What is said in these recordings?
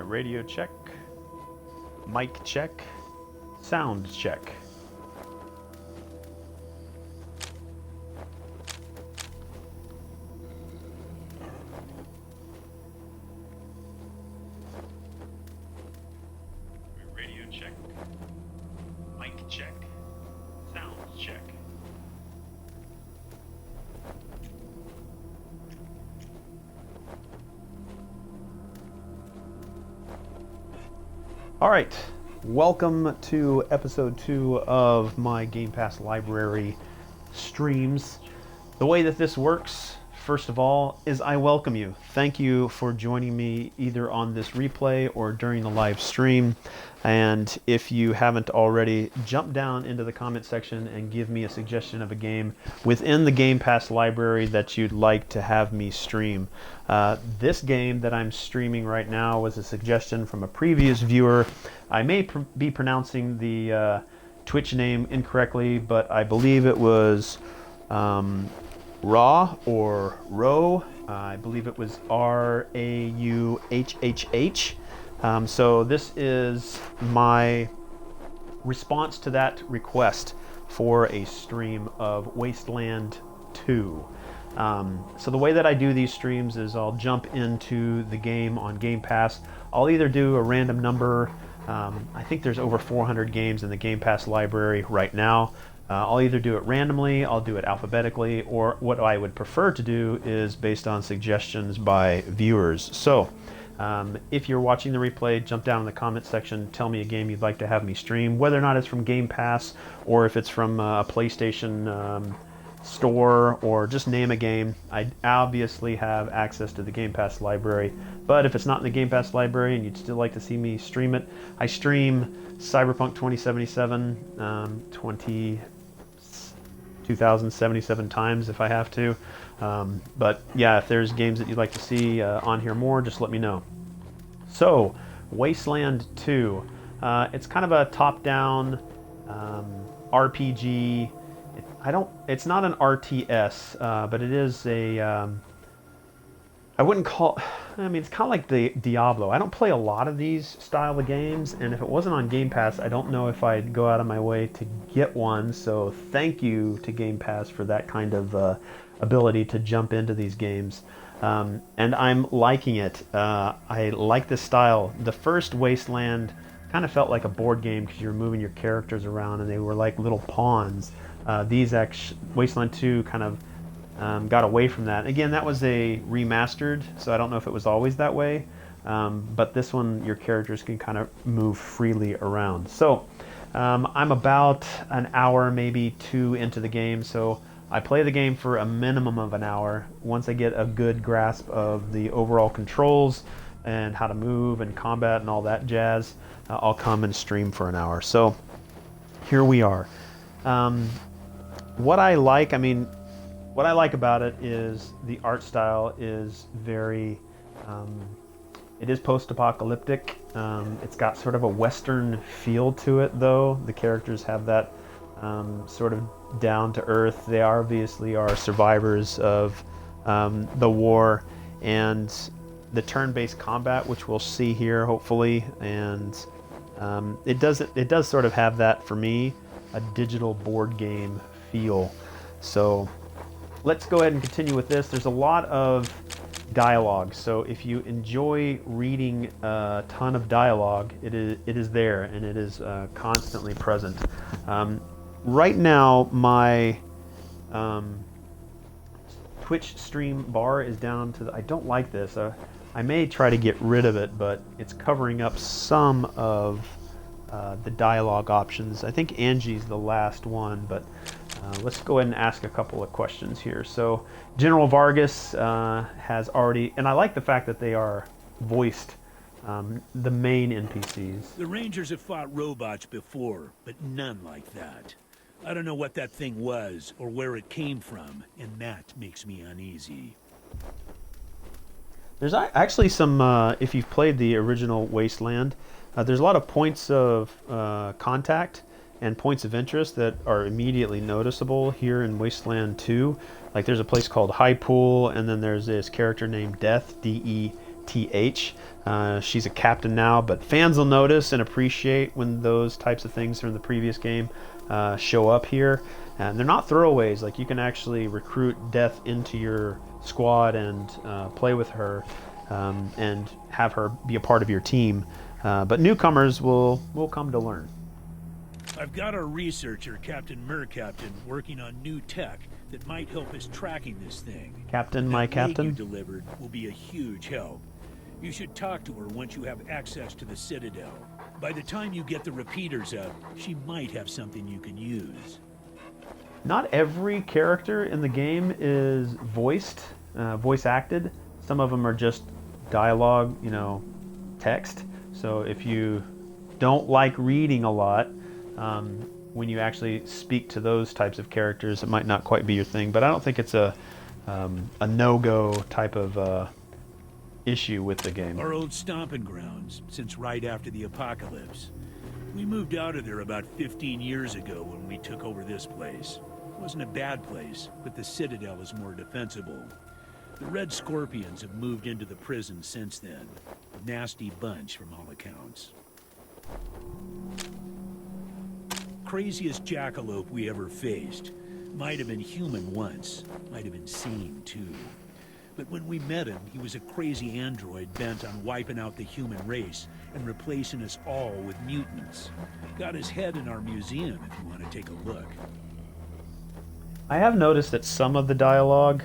Radio check. Mic check. Sound check. Radio check. Mic check. Sound check. All right, welcome to episode 2 of my Game Pass library streams. The way that this works, first of all, is I welcome you. Thank you for joining me either on this replay or during the live stream. And if you haven't already, jump down into the comment section and give me a suggestion of a game within the Game Pass library that you'd like to have me stream. This game that I'm streaming right now was a suggestion from a previous viewer. I may be pronouncing the Twitch name incorrectly, but I believe it was Raw or Row. I believe it was Rauhhh. So this is my response to that request for a stream of Wasteland 2. So the way that I do these streams is I'll jump into the game on Game Pass. I'll either do a random number. I think there's over 400 games in the Game Pass library right now. I'll either do it randomly, I'll do it alphabetically, or what I would prefer to do is based on suggestions by viewers. So if you're watching the replay, jump down in the comment section, tell me a game you'd like to have me stream, whether or not it's from Game Pass or if it's from a PlayStation store, or just name a game. I obviously have access to the Game Pass library, but if it's not in the Game Pass library and you'd still like to see me stream it, I stream Cyberpunk 2077 2,077 times if I have to. But yeah, if there's games that you'd like to see on here more, just let me know. So, Wasteland 2. It's kind of a top-down RPG. It's not an RTS, but it is a, I wouldn't call, I mean, it's kind of like the Diablo. I don't play a lot of these style of games, and if it wasn't on Game Pass, I don't know if I'd go out of my way to get one, so thank you to Game Pass for that kind of ability to jump into these games. And I'm liking it. I like this style. The first Wasteland kind of felt like a board game because you were moving your characters around and they were like little pawns. Wasteland 2 kind of got away from that. Again, that was a remastered, so I don't know if it was always that way. But this one, your characters can kind of move freely around. So I'm about an hour, maybe 2 into the game. So I play the game for a minimum of an hour. Once I get a good grasp of the overall controls and how to move and combat and all that jazz, I'll come and stream for an hour. So here we are. What I like about it is the art style is very, it is post-apocalyptic. It's got sort of a Western feel to it, though. The characters have that sort of down-to-earth. They obviously are survivors of the war, and the turn-based combat, which we'll see here, hopefully, and it does sort of have that, for me, a digital board game feel. So let's go ahead and continue with this. There's a lot of dialogue, so if you enjoy reading a ton of dialogue, it is there, and it is constantly present. Right now, my Twitch stream bar is down to I don't like this. I may try to get rid of it, but it's covering up some of the dialogue options. I think Angie's the last one, but let's go ahead and ask a couple of questions here. So General Vargas has already, and I like the fact that they are voiced, the main NPCs. The Rangers have fought robots before, but none like that. I don't know what that thing was or where it came from, and that makes me uneasy. There's actually some, if you've played the original Wasteland, there's a lot of points of contact and points of interest that are immediately noticeable here in Wasteland 2. Like there's a place called High Pool, and then there's this character named Death, TH. She's a captain now, but fans will notice and appreciate when those types of things from the previous game show up here. And they're not throwaways. Like, you can actually recruit Death into your squad and play with her and have her be a part of your team. But newcomers will come to learn. I've got our researcher, Captain Mercaptain, working on new tech that might help us tracking this thing. Captain, my captain? You delivered will be a huge help. You should talk to her once you have access to the Citadel. By the time you get the repeaters up, she might have something you can use. Not every character in the game is voice acted. Some of them are just dialogue, text. So if you don't like reading a lot, when you actually speak to those types of characters, it might not quite be your thing. But I don't think it's a no-go type of issue with the game. Our old stomping grounds, since right after the apocalypse. We moved out of there about 15 years ago when we took over this place. It wasn't a bad place, but the Citadel is more defensible. The Red Scorpions have moved into the prison since then. A nasty bunch from all accounts. Craziest jackalope we ever faced. Might have been human once. Might have been sane too. But when we met him, he was a crazy android bent on wiping out the human race and replacing us all with mutants. Got his head in our museum if you want to take a look. I have noticed that some of the dialogue,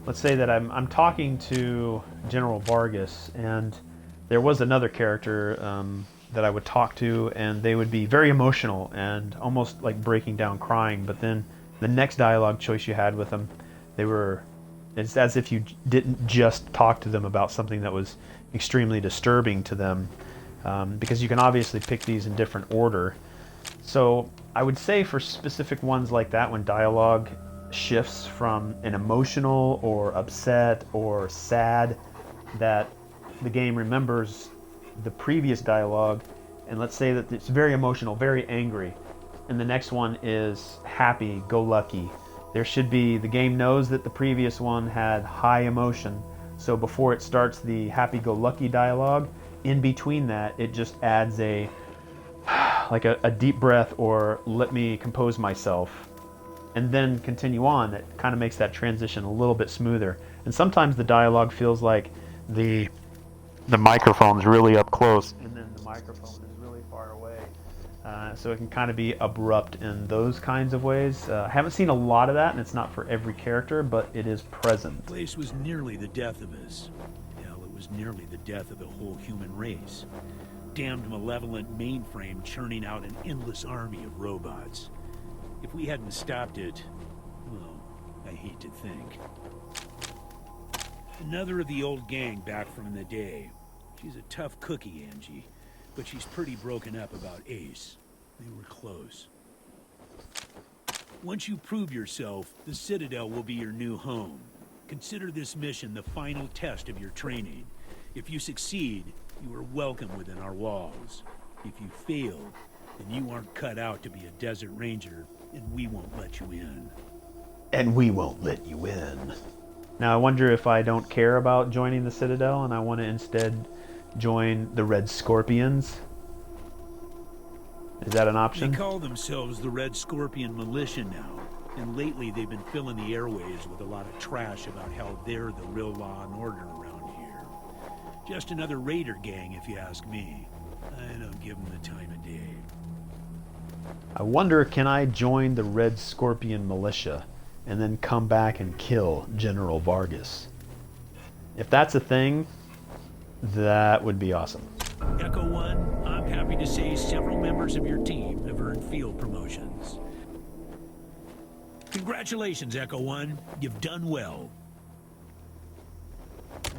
let's say that I'm talking to General Vargas, and there was another character that I would talk to, and they would be very emotional and almost like breaking down crying, but then the next dialogue choice you had with them, it's as if you didn't just talk to them about something that was extremely disturbing to them, because you can obviously pick these in different order. So I would say for specific ones like that, when dialogue shifts from an emotional or upset or sad, that the game remembers the previous dialogue, and let's say that it's very emotional, very angry, and the next one is happy, go lucky. There should be, the game knows that the previous one had high emotion, so before it starts the happy-go-lucky dialogue, in between that, it just adds a deep breath, or let me compose myself, and then continue on. It kind of makes that transition a little bit smoother. And sometimes the dialogue feels like the microphone's really up close, and then the microphone is really far away. So it can kind of be abrupt in those kinds of ways. I haven't seen a lot of that, and it's not for every character, but it is present. The place was nearly the death of us. Hell, it was nearly the death of the whole human race. Damned malevolent mainframe churning out an endless army of robots. If we hadn't stopped it, well, I hate to think. Another of the old gang back from the day. She's a tough cookie, Angie, but she's pretty broken up about Ace. They were close. Once you prove yourself, the Citadel will be your new home. Consider this mission the final test of your training. If you succeed, you are welcome within our walls. If you fail, then you aren't cut out to be a desert ranger, and we won't let you in. And we won't let you in. Now I wonder if I don't care about joining the Citadel and I want to instead join the Red Scorpions. Is that an option? They call themselves the Red Scorpion Militia now, and lately they've been filling the airwaves with a lot of trash about how they're the real law and order around here. Just another raider gang, if you ask me. I don't give them the time of day. I wonder, can I join the Red Scorpion Militia and then come back and kill General Vargas? If that's a thing, that would be awesome. Echo 1, I'm happy to say several members of your team have earned field promotions. Congratulations, Echo 1. You've done well.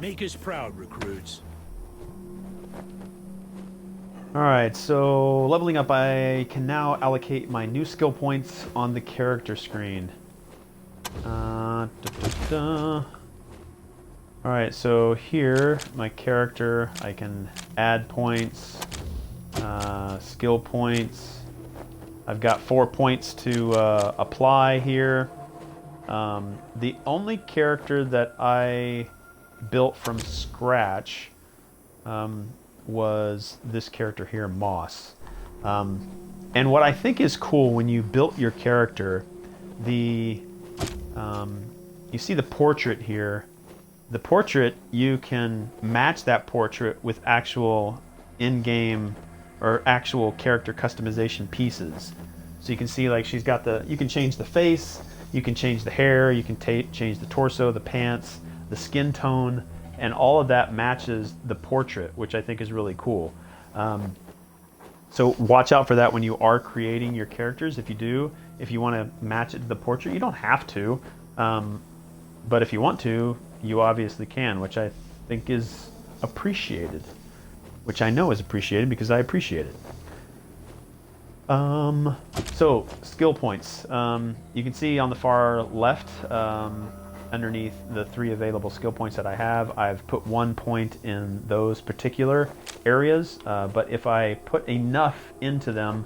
Make us proud, recruits. Alright, so leveling up, I can now allocate my new skill points on the character screen. Alright, so here, my character, I can add points, skill points. I've got 4 points to apply here. The only character that I built from scratch was this character here, Moss. And what I think is cool when you built your character, you see the portrait here. The portrait, you can match that portrait with actual in-game or actual character customization pieces. So you can see, like, she's got you can change the face, you can change the hair, you can change the torso, the pants, the skin tone, and all of that matches the portrait, which I think is really cool. So watch out for that when you are creating your characters. If you want to match it to the portrait, you don't have to, but if you want to, you obviously can, which I think is appreciated, which I know is appreciated because I appreciate it. So skill points. You can see on the far left, underneath the 3 available skill points that I have, I've put 1 point in those particular areas, but if I put enough into them,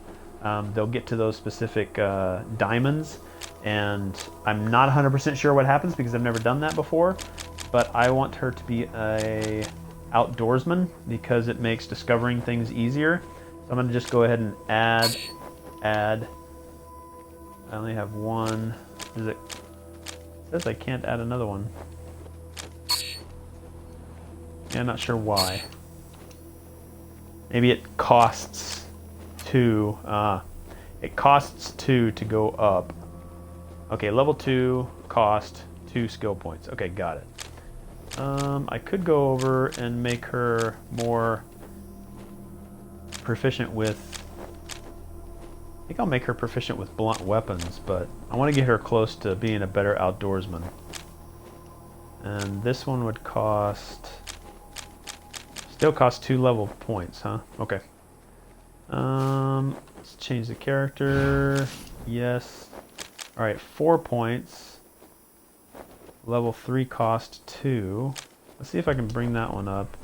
they'll get to those specific diamonds, and I'm not 100% sure what happens because I've never done that before, but I want her to be a outdoorsman because it makes discovering things easier. So I'm going to just go ahead and add. I only have 1. It says I can't add another one. Yeah, I'm not sure why. Maybe it costs 2. It costs 2 to go up. Okay, level 2 cost 2 skill points. Okay, got it. I could go over and make her more proficient with... I think I'll make her proficient with blunt weapons, but I want to get her close to being a better outdoorsman. And this one would cost... Still cost 2 level points, huh? Okay. Let's change the character. Yes. Alright, 4 points. Level 3 cost 2. Let's see if I can bring that one up.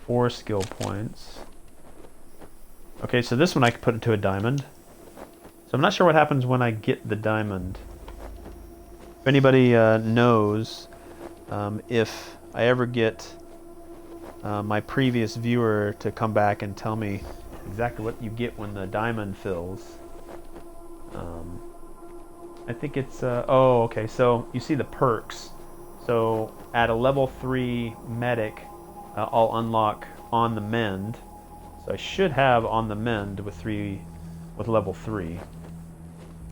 4 skill points. Okay, so this one I can put into a diamond. So I'm not sure what happens when I get the diamond. If anybody knows, if I ever get my previous viewer to come back and tell me exactly what you get when the diamond fills. I think it's... oh, okay, so you see the perks. So at a level 3 medic, I'll unlock On the Mend. So I should have On the Mend with level 3.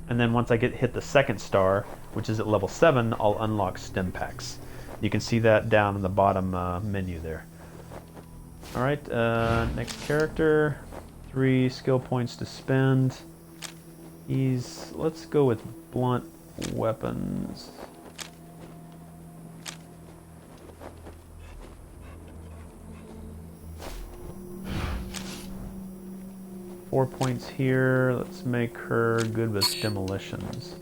And then once I hit the 2nd star, which is at level 7, I'll unlock stim packs. You can see that down in the bottom menu there. Alright, next character. 3 skill points to spend. Let's go with blunt weapons. Four points here. Let's make her good with demolitions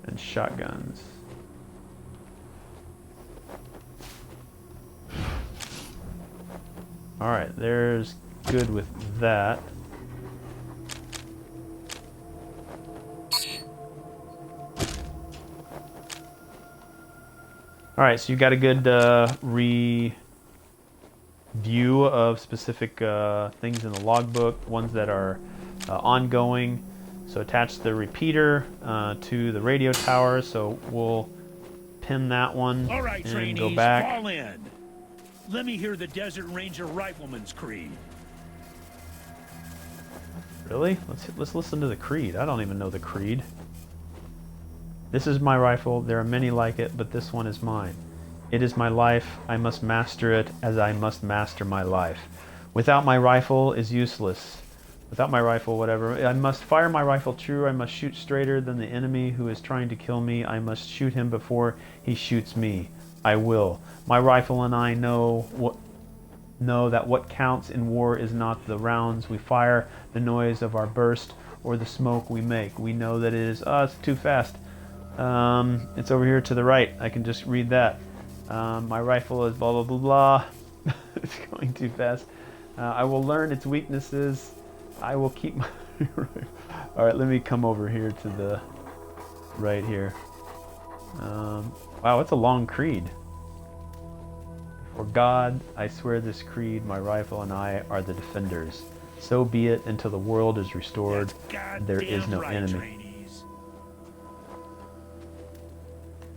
and shotguns. Alright, there's good with that. Alright, so you got a good view of specific things in the logbook, ones that are ongoing. So attach the repeater to the radio tower, so we'll pin that one. All right, and trainees, go back. fall in. Let me hear the Desert Ranger Rifleman's creed. Really? Let's listen to the creed. I don't even know the creed. This is my rifle. There are many like it, but this one is mine. It is my life. I must master it as I must master my life. Without my rifle is useless. Without my rifle, whatever. I must fire my rifle true. I must shoot straighter than the enemy who is trying to kill me. I must shoot him before he shoots me. I will. My rifle and I know that what counts in war is not the rounds we fire, the noise of our burst, or the smoke we make. We know that it is... it's too fast. It's over here to the right. I can just read that. My rifle is blah blah blah blah. It's going too fast. I will learn its weaknesses. I will keep my... Alright, let me come over here to the right here. Wow, it's a long creed. For God, I swear this creed, my rifle and I are the defenders. So be it until the world is restored and there is no enemy. Trainees.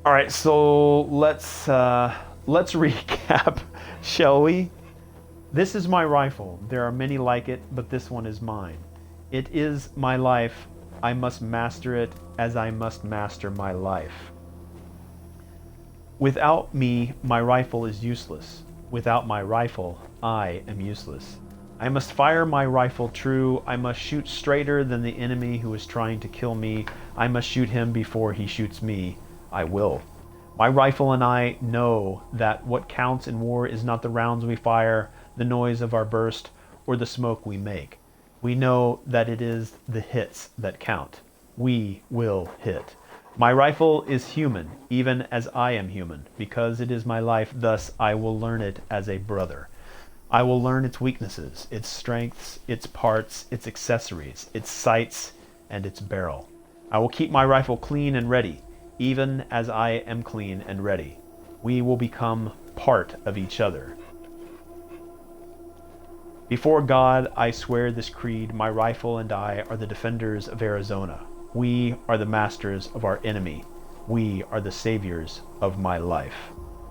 All right, so let's recap, shall we? This is my rifle. There are many like it, but this one is mine. It is my life. I must master it as I must master my life. Without me, my rifle is useless. Without my rifle, I am useless. I must fire my rifle true. I must shoot straighter than the enemy who is trying to kill me. I must shoot him before he shoots me. I will. My rifle and I know that what counts in war is not the rounds we fire, the noise of our burst, or the smoke we make. We know that it is the hits that count. We will hit. My rifle is human, even as I am human. Because it is my life, thus I will learn it as a brother. I will learn its weaknesses, its strengths, its parts, its accessories, its sights, and its barrel. I will keep my rifle clean and ready, even as I am clean and ready. We will become part of each other. Before God, I swear this creed, my rifle and I are the defenders of Arizona. We are the masters of our enemy. We are the saviors of my life.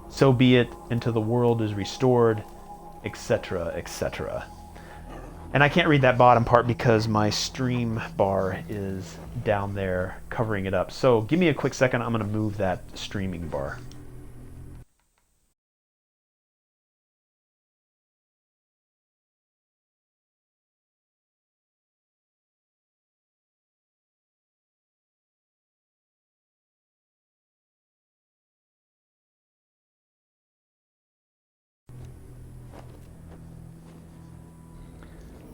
So be it until the world is restored, etc., etc. And I can't read that bottom part because my stream bar is down there covering it up. So give me a quick second. I'm going to move that streaming bar.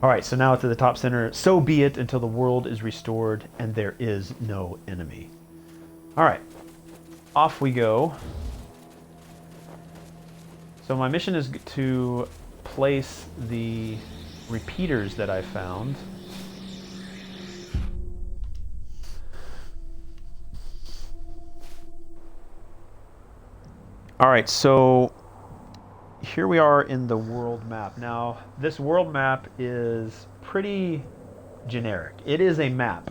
All right, so now it's at the top center. So be it until the world is restored and there is no enemy. All right, off we go. So my mission is to place the repeaters that I found. All right, so here we are in the world map. Now, this world map is pretty generic. It is a map,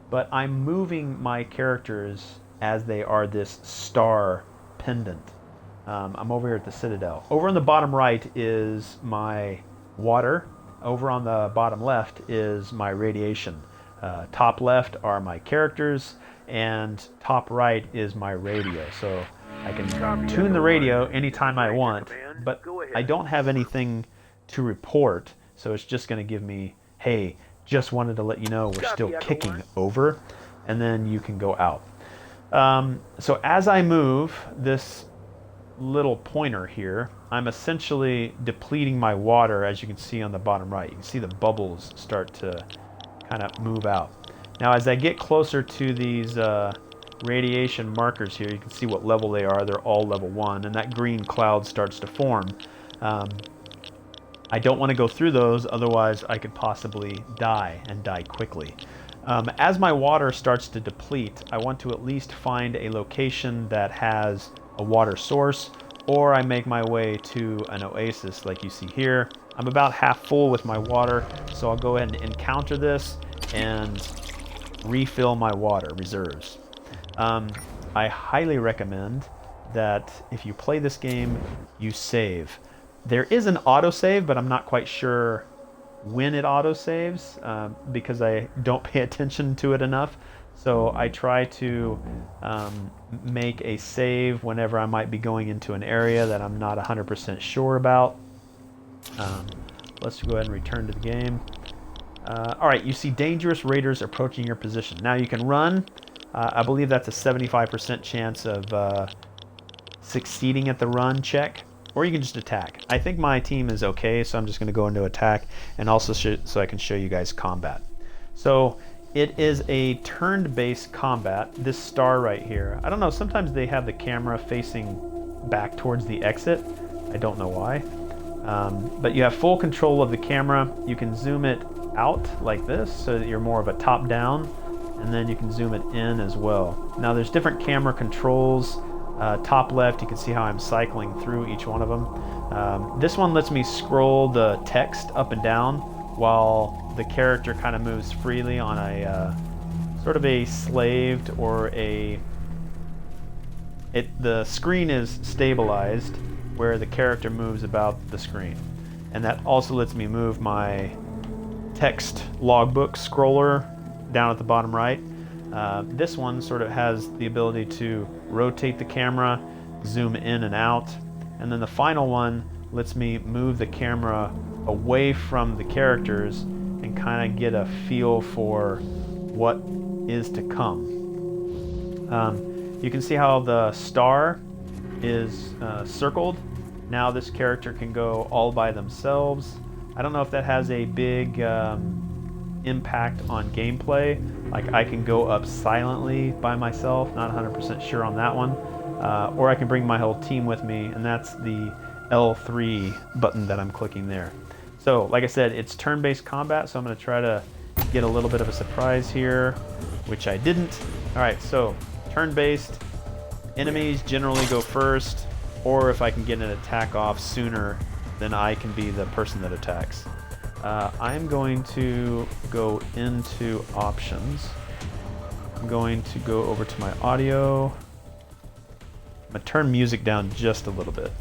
but I'm moving my characters as they are this star pendant. I'm over here at the Citadel. Over on the bottom right is my water. Over on the bottom left is my radiation. Top left are my characters, and top right is my radio. So I can tune the radio anytime I want, but I don't have anything to report, so it's just going to give me, hey, just wanted to let you know we're still kicking over, and then you can go out. So as I move this little pointer here, I'm essentially depleting my water, as you can see on the bottom right. You can see the bubbles start to kind of move out. Now as I get closer to these radiation markers here, you can see what level they are. They're all level 1, and that green cloud starts to form. I don't want to go through those, otherwise I could possibly die, and die quickly. As my water starts to deplete, I want to at least find a location that has a water source, or I make my way to an oasis like you see here. I'm about half full with my water, so I'll go ahead and encounter this and refill my water reserves. I highly recommend that if you play this game, you save. There is an autosave, but I'm not quite sure when it autosaves because I don't pay attention to it enough. So I try to make a save whenever I might be going into an area that I'm not 100% sure about. Let's go ahead and return to the game. All right, you see dangerous raiders approaching your position. Now you can run. I believe that's a 75% chance of succeeding at the run check, or you can just attack. I think my team is okay, so I'm just going to go into attack, and also so I can show you guys combat. So it is a turn-based combat. This star right here, I don't know, sometimes they have the camera facing back towards the exit. I don't know why. But you have full control of the camera. You can zoom it out like this so that you're more of a top-down, and then you can zoom it in as well. Now there's different camera controls. Top left, you can see how I'm cycling through each one of them. This one lets me scroll the text up and down while the character kind of moves freely on a sort of a slaved or the screen is stabilized where the character moves about the screen. And that also lets me move my text logbook scroller down at the bottom right. This one sort of has the ability to rotate the camera, zoom in and out, and then the final one lets me move the camera away from the characters and kind of get a feel for what is to come. You can see how the star is circled. Now this character can go all by themselves. I don't know if that has a big impact on gameplay. Like I can go up silently by myself, not 100% sure on that one. Or I can bring my whole team with me, and that's the L3 button that I'm clicking there. So like I said, it's turn-based combat, so I'm going to try to get a little bit of a surprise here, which I didn't. Alright, so turn-based, enemies generally go first, or if I can get an attack off sooner, then I can be the person that attacks. I'm going to go into options. I'm going to go over to my audio. I'm going to turn music down just a little bit.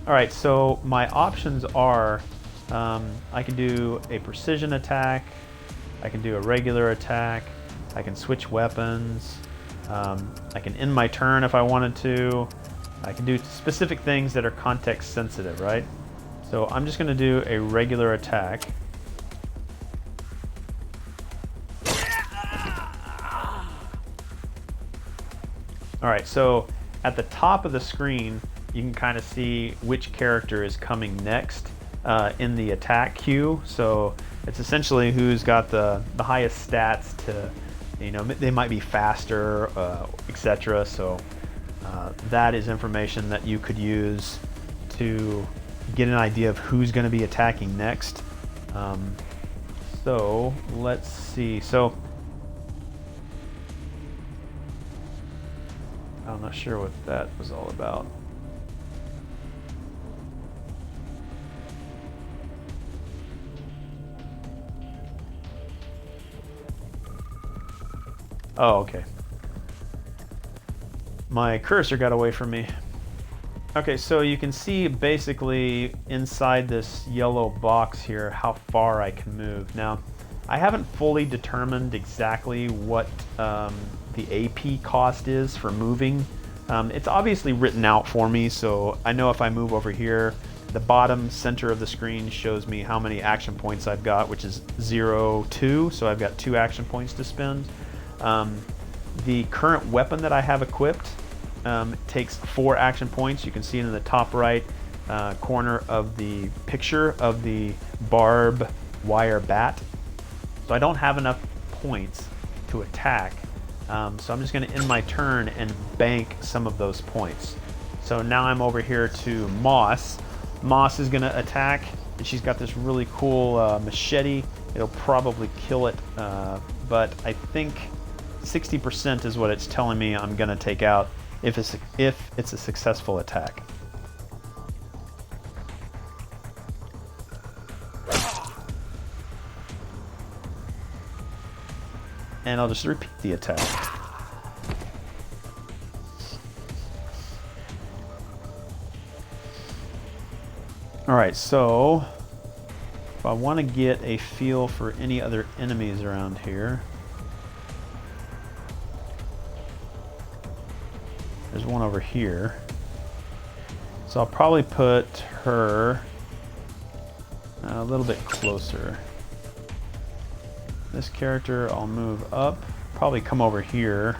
Alright, so my options are I can do a precision attack, I can do a regular attack, I can switch weapons, I can end my turn if I wanted to, I can do specific things that are context sensitive, right? So I'm just going to do a regular attack. Alright, so at the top of the screen you can kind of see which character is coming next in the attack queue. So it's essentially who's got the highest stats to, you know, they might be faster, etc. So that is information that you could use to get an idea of who's going to be attacking next. So let's see. So I'm not sure what that was all about. Oh, okay. My cursor got away from me. Okay, so you can see basically inside this yellow box here how far I can move. Now, I haven't fully determined exactly what the AP cost is for moving. It's obviously written out for me, so I know if I move over here, the bottom center of the screen shows me how many action points I've got, which is 0, 2, so I've got 2 action points to spend. The current weapon that I have equipped takes 4 action points. You can see it in the top right corner of the picture of the barb wire bat. So I don't have enough points to attack. So I'm just going to end my turn and bank some of those points. So now I'm over here to Moss. Moss is going to attack, and she's got this really cool machete. It'll probably kill it, but I think 60% is what it's telling me I'm going to take out if it's a successful attack. And I'll just repeat the attack. Alright, so if I want to get a feel for any other enemies around here, there's one over here. So I'll probably put her a little bit closer. This character I'll move up, probably come over here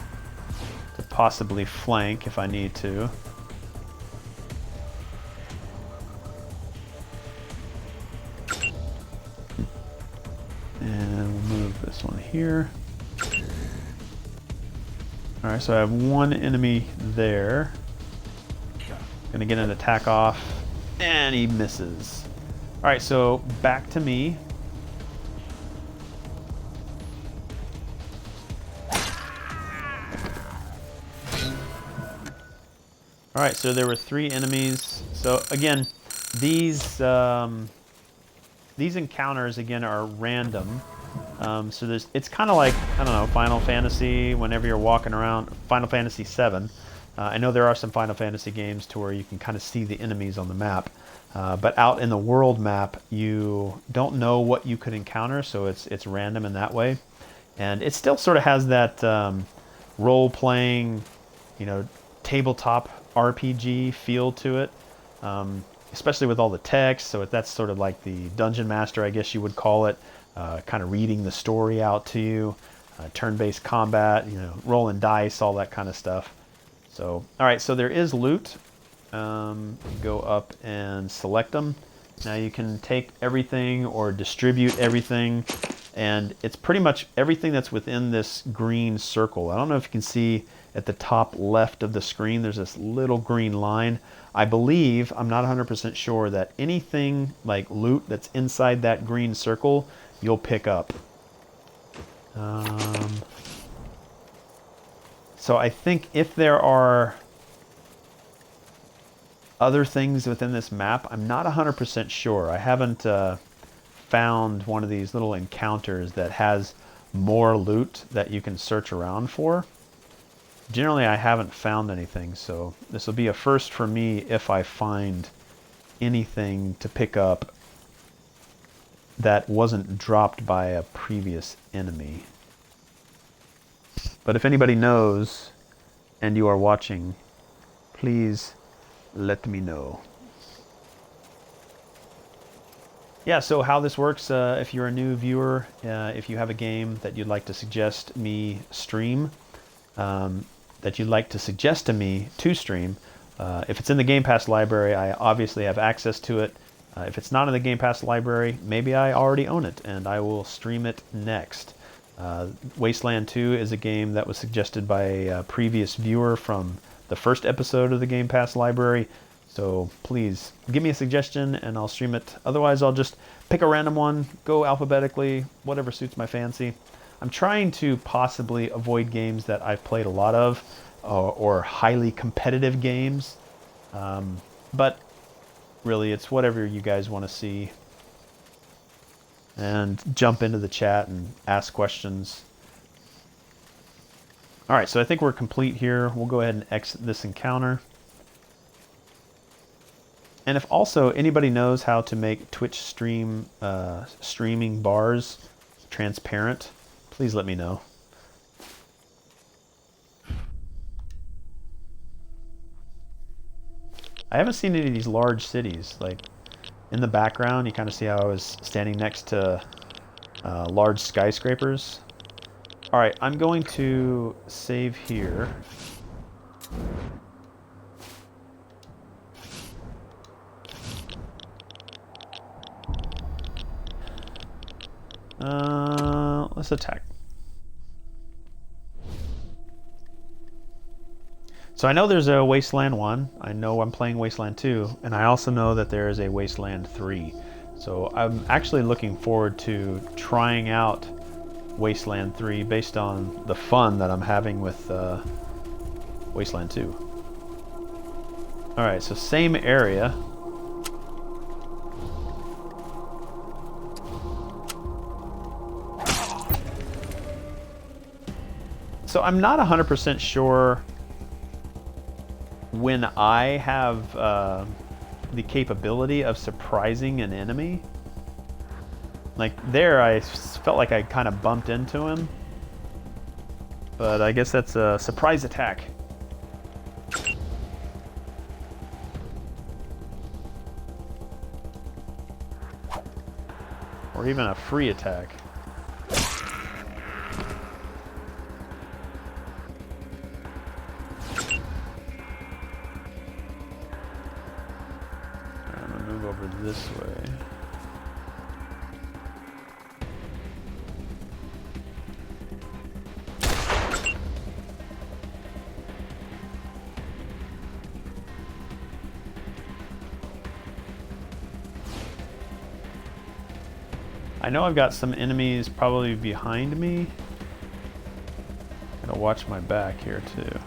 to possibly flank if I need to. And we'll move this one here. Alright, so I have one enemy there. Gonna get an attack off, and he misses. Alright, so back to me. Alright, so there were 3 enemies. So again, these encounters again are random. So it's kind of like, I don't know, Final Fantasy, whenever you're walking around, Final Fantasy VII. I know there are some Final Fantasy games to where you can kind of see the enemies on the map. But out in the world map, you don't know what you could encounter, so it's random in that way. And it still sort of has that role-playing, you know, tabletop RPG feel to it. Especially with all the text, so that's sort of like the Dungeon Master, I guess you would call it, kind of reading the story out to you, turn-based combat, you know, rolling dice, all that kind of stuff. So, all right, so there is loot. Go up and select them. Now you can take everything or distribute everything, and it's pretty much everything that's within this green circle. I don't know if you can see at the top left of the screen, there's this little green line. I believe, I'm not 100% sure, that anything like loot that's inside that green circle, you'll pick up. So I think if there are other things within this map, I'm not 100% sure. I haven't found one of these little encounters that has more loot that you can search around for. Generally, I haven't found anything, so this will be a first for me if I find anything to pick up that wasn't dropped by a previous enemy. But if anybody knows and you are watching, please let me know. Yeah, so how this works, if you're a new viewer, if you have a game that you'd like to suggest me stream, that you'd like to suggest to me to stream, if it's in the Game Pass library, I obviously have access to it. If it's not in the Game Pass library, maybe I already own it and I will stream it next. Wasteland 2 is a game that was suggested by a previous viewer from the first episode of the Game Pass library, so please give me a suggestion and I'll stream it. Otherwise, I'll just pick a random one, go alphabetically, whatever suits my fancy. I'm trying to possibly avoid games that I've played a lot of, or highly competitive games, but really it's whatever you guys want to see. And jump into the chat and ask questions. Alright, so I think we're complete here. We'll go ahead and exit this encounter. And if also anybody knows how to make Twitch streaming bars transparent, please let me know. I haven't seen any of these large cities. Like in the background, you kind of see how I was standing next to large skyscrapers. All right, I'm going to save here. Let's attack. So I know there's a Wasteland 1, I know I'm playing Wasteland 2, and I also know that there is a Wasteland 3. So I'm actually looking forward to trying out Wasteland 3 based on the fun that I'm having with Wasteland 2. Alright, so same area. So I'm not 100% sure when I have the capability of surprising an enemy. Like there, I felt like I kind of bumped into him. But I guess that's a surprise attack. Or even a free attack. This way. I know I've got some enemies probably behind me. Gotta watch my back here too.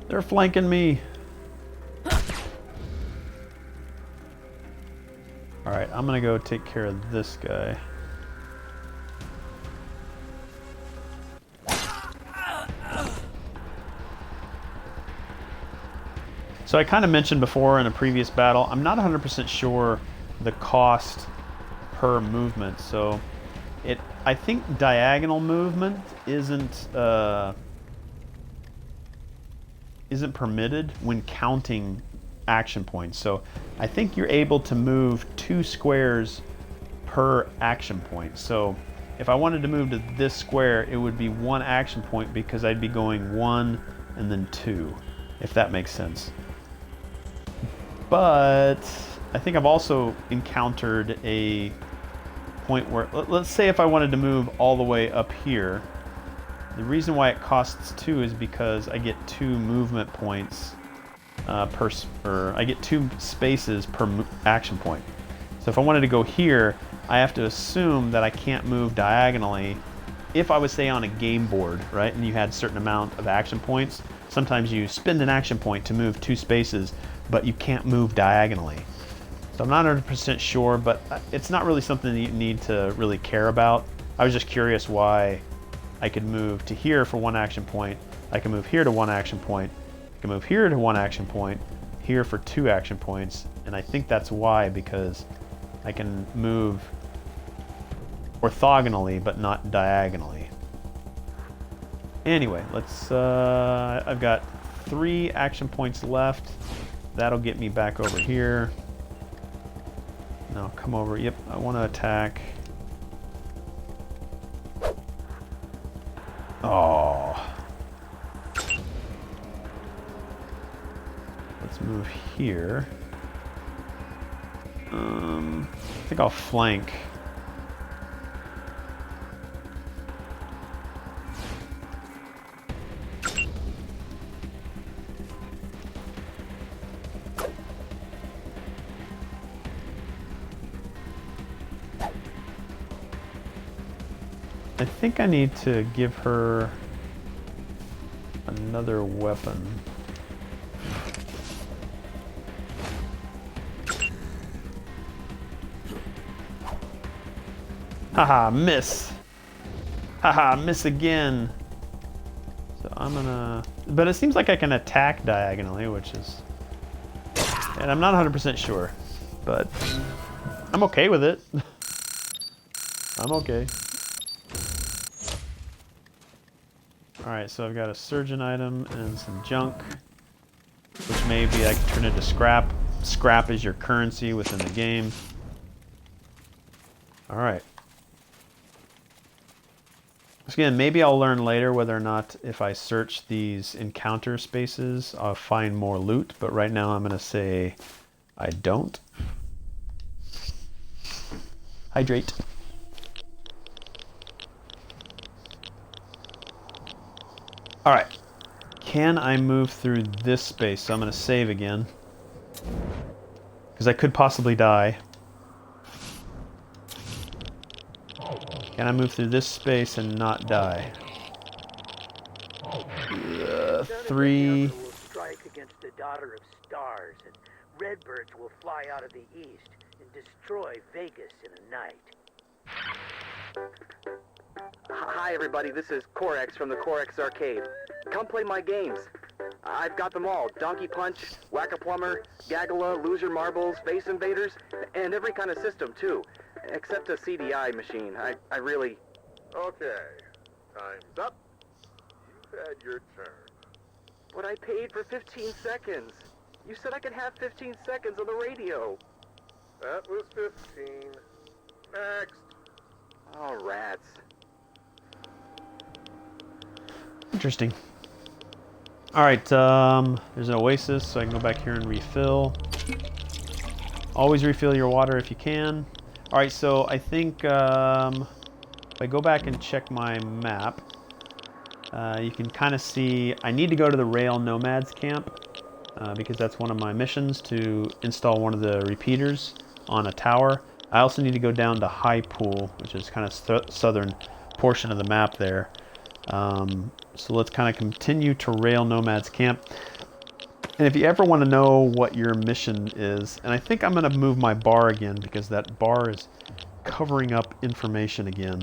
They're flanking me. Alright, I'm gonna go take care of this guy. So I kind of mentioned before in a previous battle, I'm not 100% sure the cost per movement. So I think diagonal movement isn't permitted when counting action points. So I think you're able to move 2 squares per action point. So if I wanted to move to this square, it would be 1 action point because I'd be going 1 and then 2, if that makes sense. But I think I've also encountered a point where, let's say if I wanted to move all the way up here, the reason why it costs 2 is because I get 2 movement points I get 2 spaces per action point. So if I wanted to go here, I have to assume that I can't move diagonally. If I was, say, on a game board, right, and you had a certain amount of action points, sometimes you spend an action point to move 2 spaces, but you can't move diagonally. So I'm not 100% sure, but it's not really something that you need to really care about. I was just curious why I could move to here for 1 action point, I can move here to 1 action point, I can move here to 1 action point, here for 2 action points, and I think that's why, because I can move orthogonally but not diagonally. Anyway, let's I've got 3 action points left. That'll get me back over here. Now come over. Yep, I want to attack. Oh. Let's move here. I think I'll flank. I think I need to give her another weapon. Haha, miss. Haha, miss again. So I'm gonna... But it seems like I can attack diagonally, which is... And I'm not 100% sure, but I'm okay with it. I'm okay. Alright, so I've got a surgeon item and some junk, which maybe I can turn into scrap. Scrap is your currency within the game. Alright. So again, maybe I'll learn later whether or not if I search these encounter spaces, I'll find more loot, but right now I'm going to say I don't. Hydrate. Alright. Can I move through this space? So I'm going to save again, because I could possibly die. Can I move through this space and not die? 3. Will strike against the daughter of stars, and redbirds will fly out of the east and destroy Vegas in a night. Hi everybody, this is Corex from the Corex Arcade. Come play my games. I've got them all. Donkey Punch, Whack-A-Plumber, Gagala, Loser Marbles, Space Invaders, and every kind of system too. Except a CDI machine. I really... Okay, time's up. You've had your turn. But I paid for 15 seconds. You said I could have 15 seconds on the radio. That was 15. Next. Oh, rats. Interesting. All right, there's an oasis, so I can go back here and refill. Always refill your water if you can. All right, so I think if I go back and check my map, you can kind of see I need to go to the Rail Nomads camp because that's one of my missions, to install one of the repeaters on a tower. I also need to go down to High Pool, which is kind of southern portion of the map there. So let's kind of continue to Rail Nomads camp. And if you ever want to know what your mission is, and I think I'm going to move my bar again because that bar is covering up information again.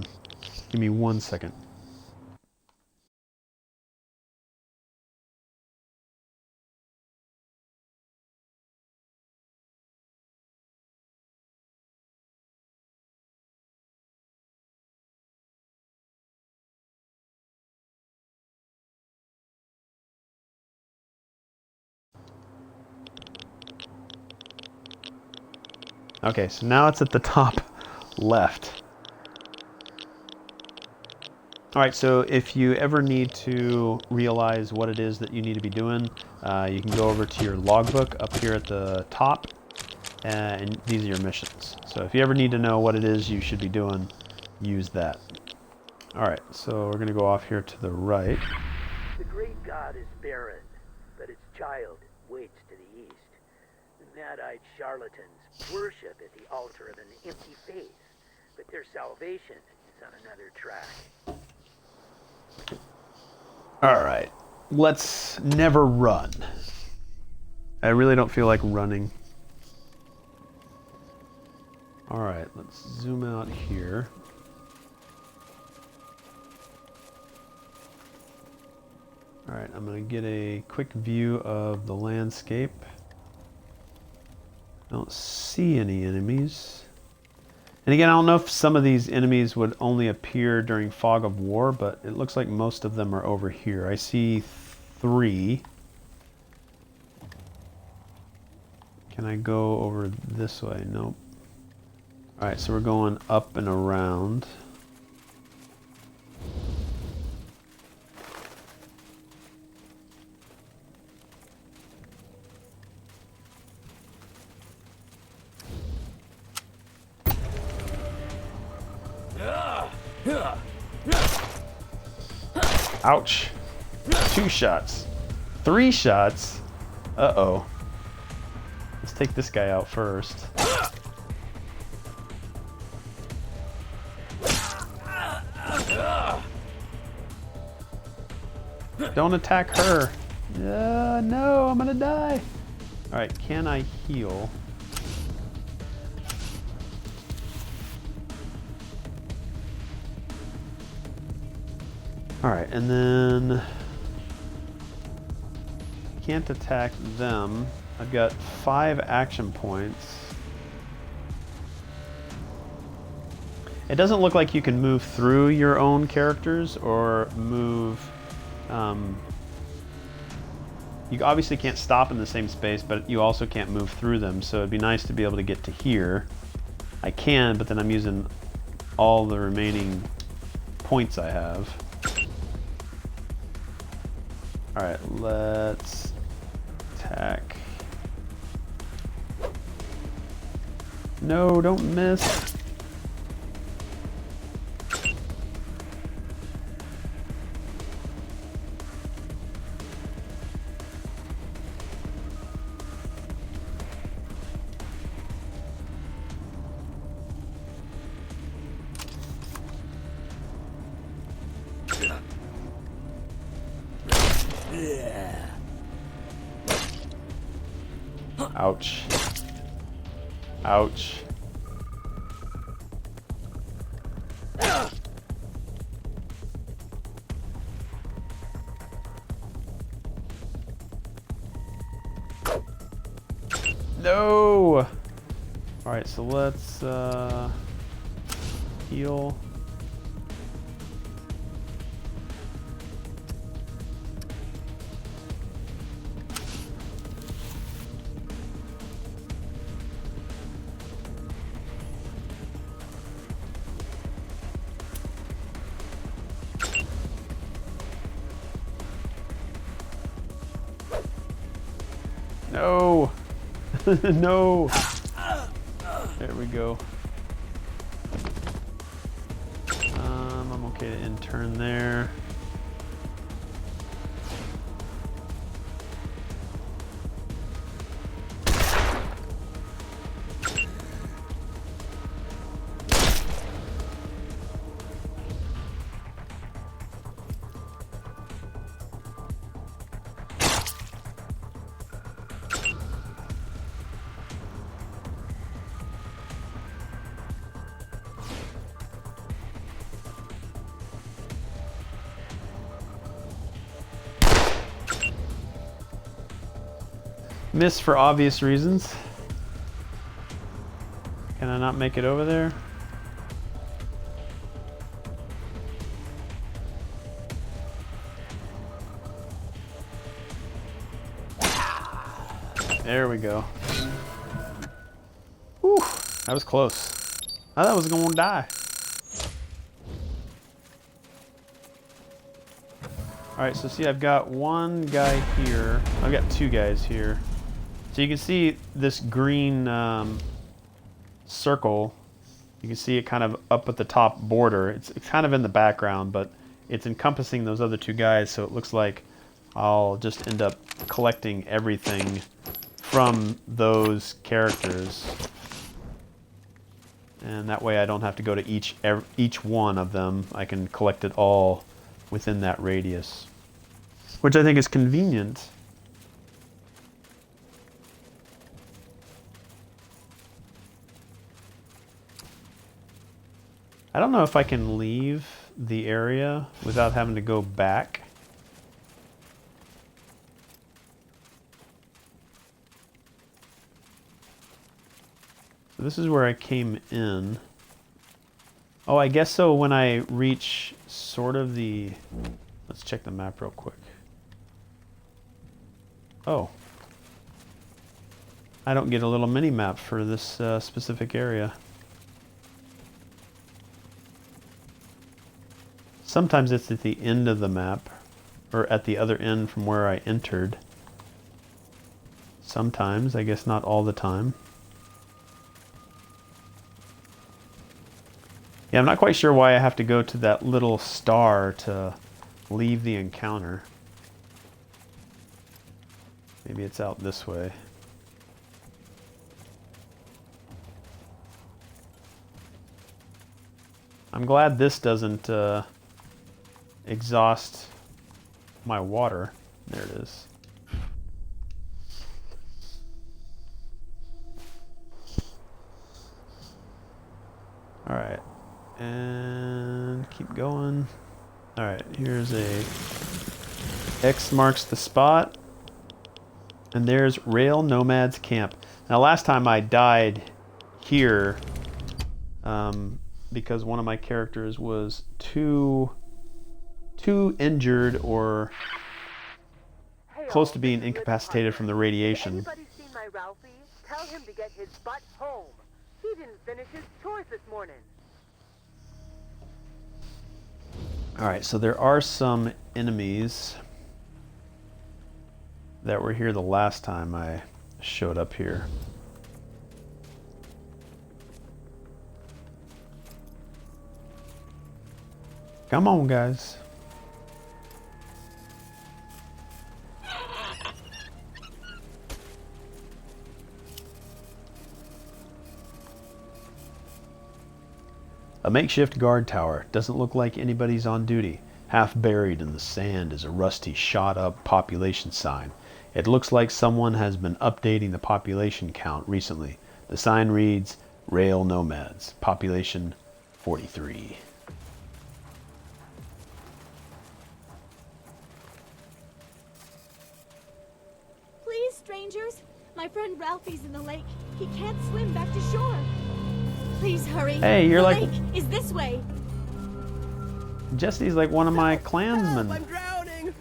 Give me 1 second. Okay, so now it's at the top left. All right, so if you ever need to realize what it is that you need to be doing, you can go over to your logbook up here at the top, and these are your missions. So if you ever need to know what it is you should be doing, use that. All right, so we're gonna go off here to the right. The great god is barren, but its child waits to the east. The mad-eyed charlatans worship at the altar of an empty faith, but their salvation is on another track. All right, let's never run. I really don't feel like running. All right, let's zoom out here. All right, I'm gonna get a quick view of the landscape. Don't see any enemies. And again, I don't know if some of these enemies would only appear during Fog of War, but it looks like most of them are over here. I see 3. Can I go over this way? Nope. All right, so we're going up and around. Ouch. 2 shots. 3 shots. Uh-oh. Let's take this guy out first. Don't attack her. No, I'm gonna die. All right, can I heal? All right, and then can't attack them. I've got 5 action points. It doesn't look like you can move through your own characters or move. You obviously can't stop in the same space, but you also can't move through them. So it'd be nice to be able to get to here. I can, but then I'm using all the remaining points I have. All right, let's attack. No, don't miss. Ouch. Ouch. No! Alright, so let's heal. No. There we go. I'm okay to end turn there. Miss for obvious reasons. Can I not make it over there? There we go. Whew, that was close. I thought I was going to die. Alright, so see, I've got one guy here. I've got two guys here. So you can see this green circle. You can see it kind of up at the top border. It's kind of in the background, but it's encompassing those other two guys, so it looks like I'll just end up collecting everything from those characters. And that way I don't have to go to each one of them. I can collect it all within that radius, which I think is convenient. I don't know if I can leave the area without having to go back. So this is where I came in. Oh, I guess so when I reach sort of the... Let's check the map real quick. Oh. I don't get a little mini-map for this specific area. Sometimes it's at the end of the map, or at the other end from where I entered. Sometimes, I guess not all the time. Yeah, I'm not quite sure why I have to go to that little star to leave the encounter. Maybe it's out this way. I'm glad this doesn't exhaust my water. There it is. All right, and keep going. All right, here's a X marks the spot, and there's Rail Nomads Camp. Now, last time I died here because one of my characters was too injured or close to being incapacitated from the radiation. Anybody seen my Ralphie? Tell him to get his butt home. He didn't finish his chores this morning. Alright, so there are some enemies that were here the last time I showed up here. Come on, guys. A makeshift guard tower. Doesn't look like anybody's on duty. Half buried in the sand is a rusty, shot-up population sign. It looks like someone has been updating the population count recently. The sign reads, Rail Nomads, population 43. Please, strangers. My friend Ralphie's in the lake. He can't swim back to shore. Please hurry. Hey, you're the like... lake is this way. Jesse's like one of my clansmen. I'm drowning.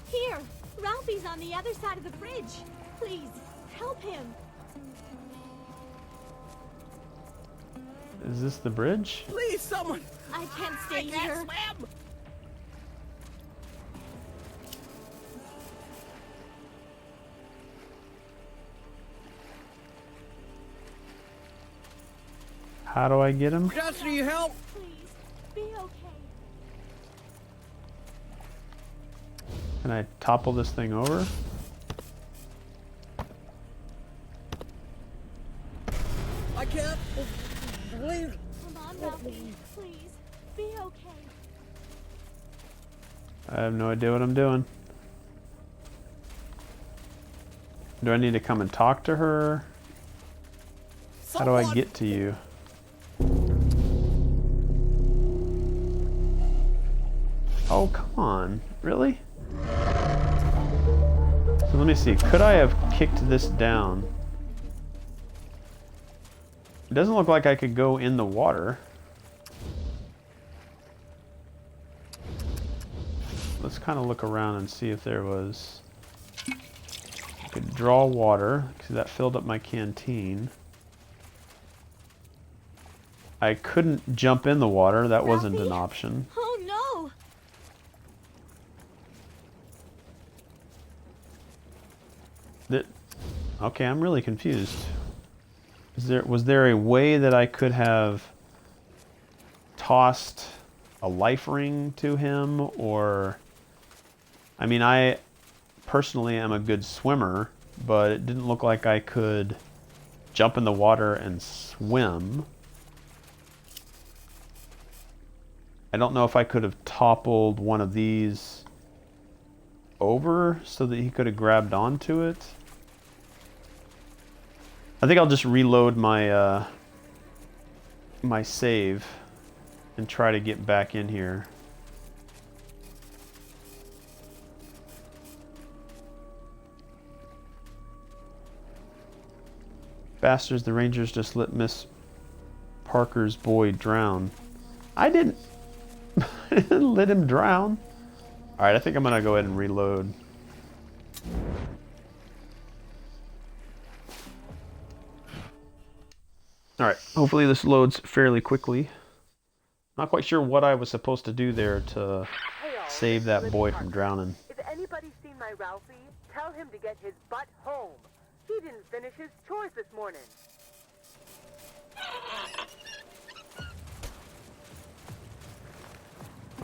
Here, Ralphie's on the other side of the bridge. Please, help him. Is this the bridge? Please, someone. I can't stay here. Swim. How do I get him? Just need help. Please, be okay. Can I topple this thing over? I can't believe. Come on, Ralphie. Please, be okay. I have no idea what I'm doing. Do I need to come and talk to her? How do I get to you? Oh, come on. Really? So let me see. Could I have kicked this down? It doesn't look like I could go in the water. Let's kind of look around and see if there was... I could draw water, because that filled up my canteen. I couldn't jump in the water, that wasn't an option. Oh no! Okay, I'm really confused. Was there a way that I could have tossed a life ring to him, or... I mean, I personally am a good swimmer, but it didn't look like I could jump in the water and swim. I don't know if I could have toppled one of these over so that he could have grabbed onto it. I think I'll just reload my my save and try to get back in here. Bastards, the Rangers just let Miss Parker's boy drown. I didn't let him drown. Alright, I think I'm gonna go ahead and reload. Alright, hopefully this loads fairly quickly. Not quite sure what I was supposed to do there to save that boy from drowning. If anybody's seen my Ralphie, tell him to get his butt home. He didn't finish his chores this morning.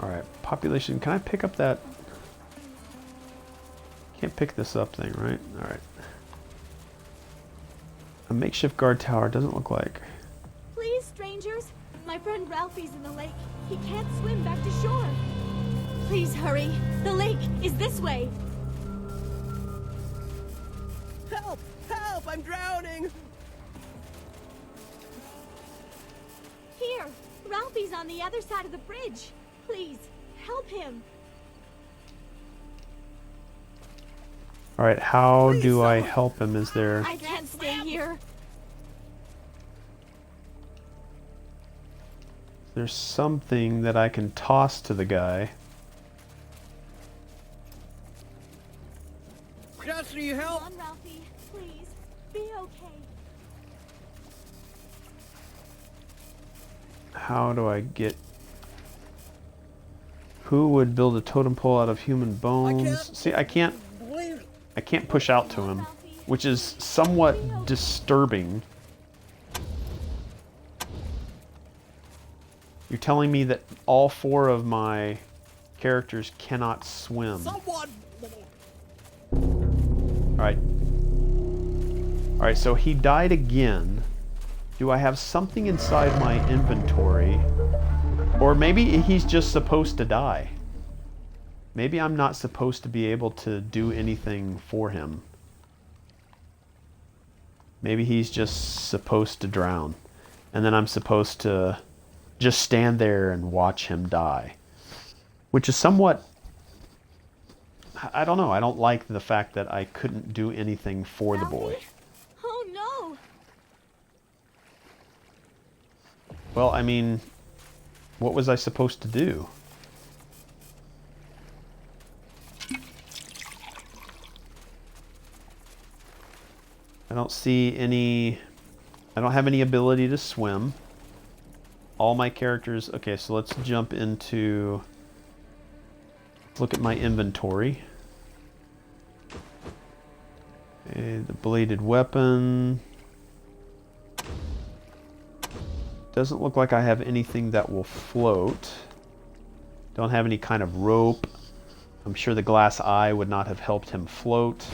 Alright, population. Can I pick up that? Can't pick this up thing, right? Alright. A makeshift guard tower doesn't look like. Please, strangers. My friend Ralphie's in the lake. He can't swim back to shore. Please hurry. The lake is this way. Help! Help! I'm drowning! Here. Ralphie's on the other side of the bridge. Please, help him. Alright, how do I help him? Is there... I can't stay here. There's something that I can toss to the guy. Just need help! Come on, Ralphie. Please, be okay. How do I get... Who would build a totem pole out of human bones? See, I can't push out to him, which is somewhat disturbing. You're telling me that all four of my characters cannot swim. Someone! Alright. Alright, so he died again. Do I have something inside my inventory? Or maybe he's just supposed to die. Maybe I'm not supposed to be able to do anything for him. Maybe he's just supposed to drown. And then I'm supposed to just stand there and watch him die. Which is somewhat... I don't know. I don't like the fact that I couldn't do anything for the boy. Oh no! Well, I mean, what was I supposed to do? I don't see any... I don't have any ability to swim. All my characters... Okay, so let's jump into... Let's look at my inventory. Okay, the bladed weapon. Doesn't look like I have anything that will float. Don't have any kind of rope. I'm sure the glass eye would not have helped him float.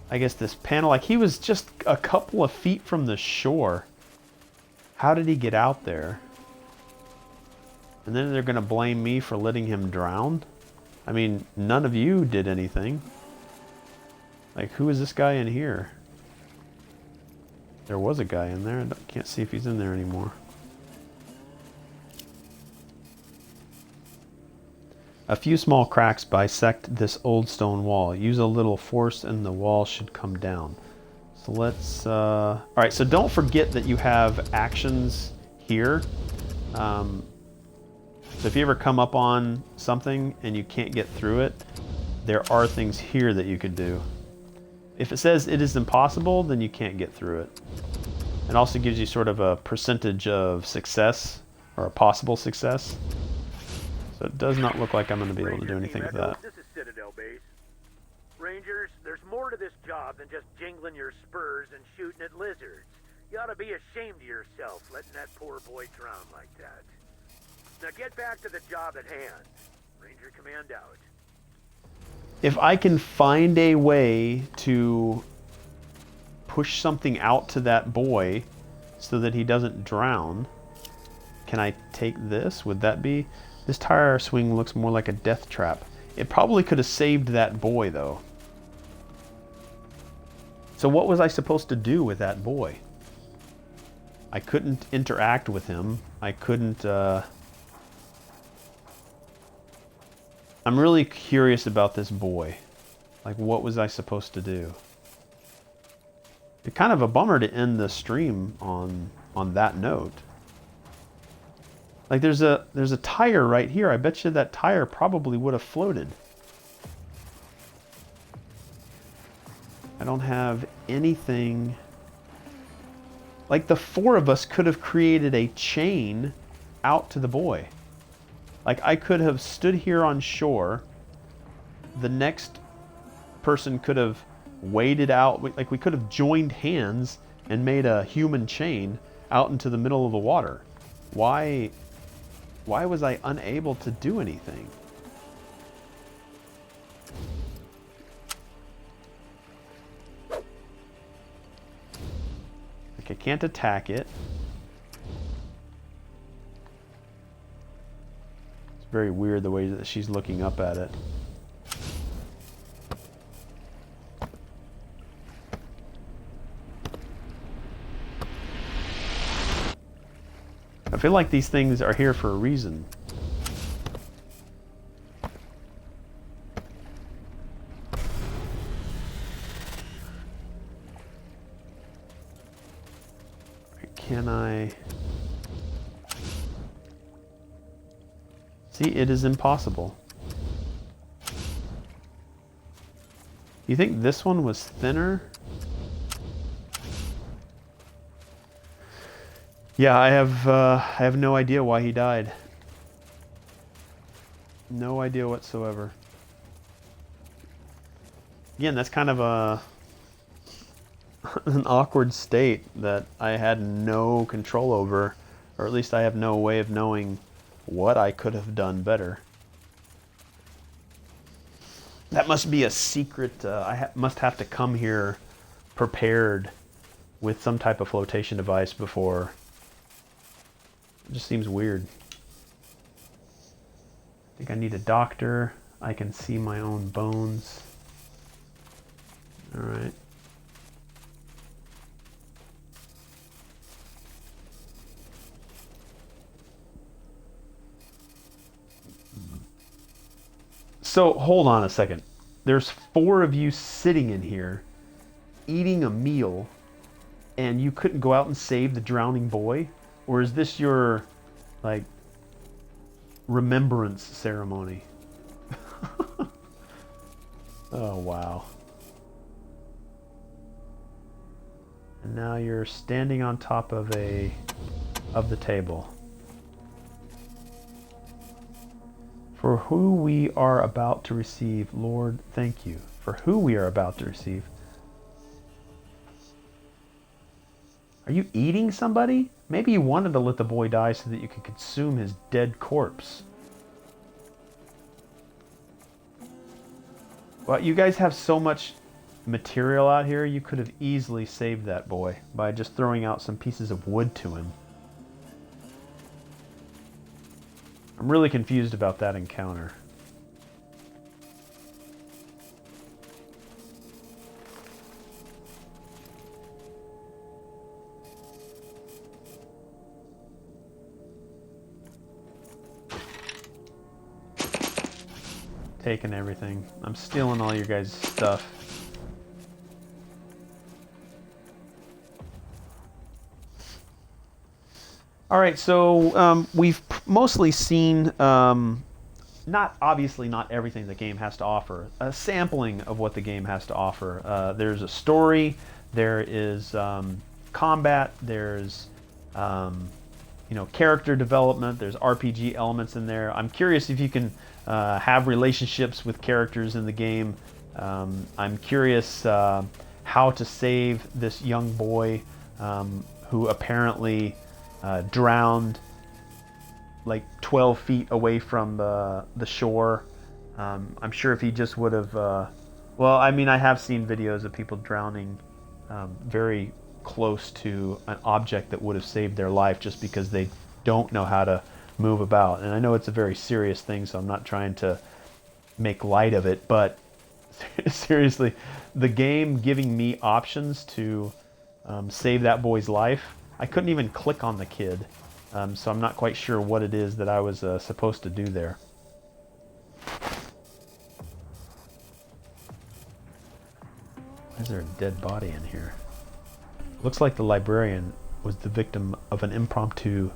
I guess this panel, like he was just a couple of feet from the shore. How did he get out there? And then they're going to blame me for letting him drown? I mean, none of you did anything. Like, who is this guy in here? There was a guy in there. I can't see if he's in there anymore. A few small cracks bisect this old stone wall. Use a little force and the wall should come down. So let's... Alright, so don't forget that you have actions here. So if you ever come up on something and you can't get through it, there are things here that you could do. If it says it is impossible, then you can't get through it. It also gives you sort of a percentage of success, or a possible success. So it does not look like I'm going to be able to do anything with that. This is Citadel Base. Rangers, there's more to this job than just jingling your spurs and shooting at lizards. You ought to be ashamed of yourself letting that poor boy drown like that. Now get back to the job at hand. Ranger Command out. If I can find a way to push something out to that boy so that he doesn't drown, can I take this? Would that be... This tire swing looks more like a death trap. It probably could have saved that boy, though. So what was I supposed to do with that boy? I couldn't interact with him. I couldn't... I'm really curious about this boy. Like, what was I supposed to do? It's kind of a bummer to end the stream on that note. Like, there's a tire right here. I bet you that tire probably would have floated. I don't have anything. Like, the four of us could have created a chain out to the boy. Like, I could have stood here on shore. The next person could have waded out. Like, we could have joined hands and made a human chain out into the middle of the water. Why was I unable to do anything? Like, I can't attack it. It's very weird the way that she's looking up at it. I feel like these things are here for a reason. Can I... See, it is impossible. You think this one was thinner? Yeah, I have no idea why he died. No idea whatsoever. Again, that's kind of an awkward state that I had no control over, or at least I have no way of knowing what I could have done better. That must be a secret. Must have to come here prepared with some type of flotation device before. It just seems weird. I think I need a doctor. I can see my own bones. All right. So, hold on a second. There's 4 of you sitting in here, eating a meal, and you couldn't go out and save the drowning boy? Or is this your, like, remembrance ceremony? Oh, wow. And now you're standing on top of the table. For who we are about to receive, Lord, thank you. For who we are about to receive. Are you eating somebody? Maybe you wanted to let the boy die so that you could consume his dead corpse. Well, you guys have so much material out here, you could have easily saved that boy by just throwing out some pieces of wood to him. I'm really confused about that encounter. Taking everything. I'm stealing all your guys' stuff. All right, so we've mostly seen, obviously not everything the game has to offer, a sampling of what the game has to offer. There's a story, there is combat, there's character development, there's RPG elements in there. I'm curious if you can have relationships with characters in the game. I'm curious how to save this young boy who apparently drowned like 12 feet away from the shore. I'm sure if he just would have, well, I mean, I have seen videos of people drowning very close to an object that would have saved their life just because they don't know how to move about. And I know it's a very serious thing, so I'm not trying to make light of it, but seriously, the game giving me options to save that boy's life, I couldn't even click on the kid, so I'm not quite sure what it is that I was supposed to do there. Why is there a dead body in here? Looks like the librarian was the victim of an impromptu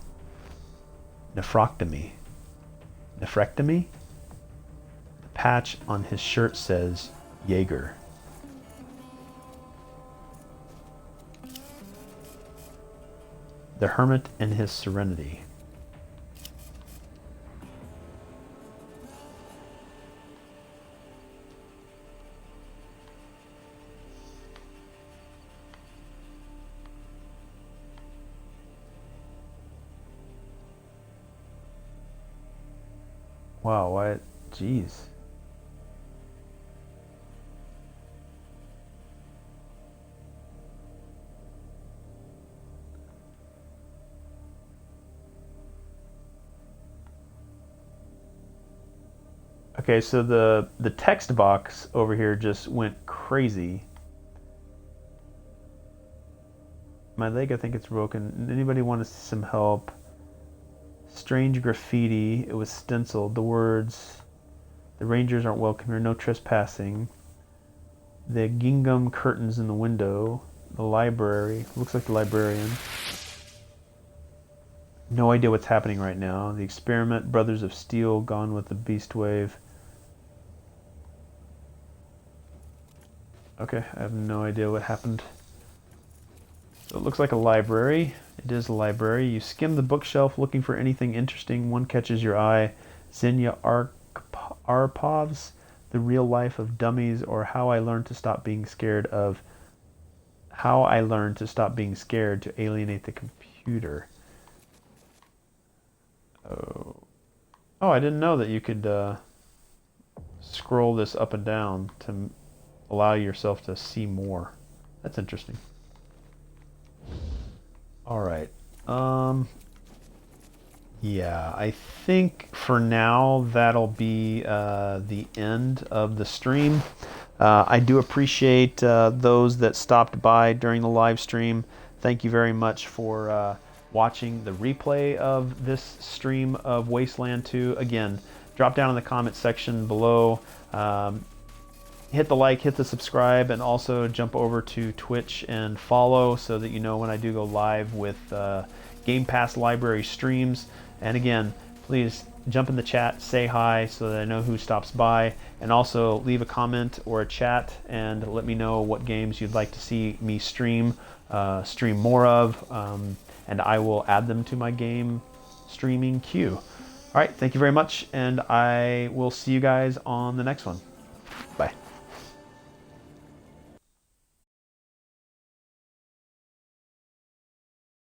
nephrectomy. Nephrectomy? The patch on his shirt says Jaeger. The hermit and his serenity. Wow, why? Jeez. Okay, so the text box over here just went crazy. My leg, I think it's broken. Anybody want some help? Strange graffiti. It was stenciled. The words, the Rangers aren't welcome here. No trespassing. The gingham curtains in the window. The library. Looks like the librarian. No idea what's happening right now. The experiment. Brothers of Steel. Gone with the beast wave. Okay, I have no idea what happened. So it looks like a library. It is a library. You skim the bookshelf looking for anything interesting. One catches your eye. Xenia Arpov's The Real Life of Dummies, or How I Learned to Stop Being Scared to Alienate the Computer. Oh, I didn't know that you could scroll this up and down to allow yourself to see more. That's interesting. All right. Yeah, I think for now that'll be the end of the stream. I do appreciate those that stopped by during the live stream. Thank you very much for watching the replay of this stream of Wasteland 2. Again, drop down in the comment section below. Hit the like, hit the subscribe, and also jump over to Twitch and follow so that you know when I do go live with Game Pass library streams. And again, please jump in the chat, say hi so that I know who stops by, and also leave a comment or a chat and let me know what games you'd like to see me stream more of, and I will add them to my game streaming queue. All right, thank you very much, and I will see you guys on the next one. Bye.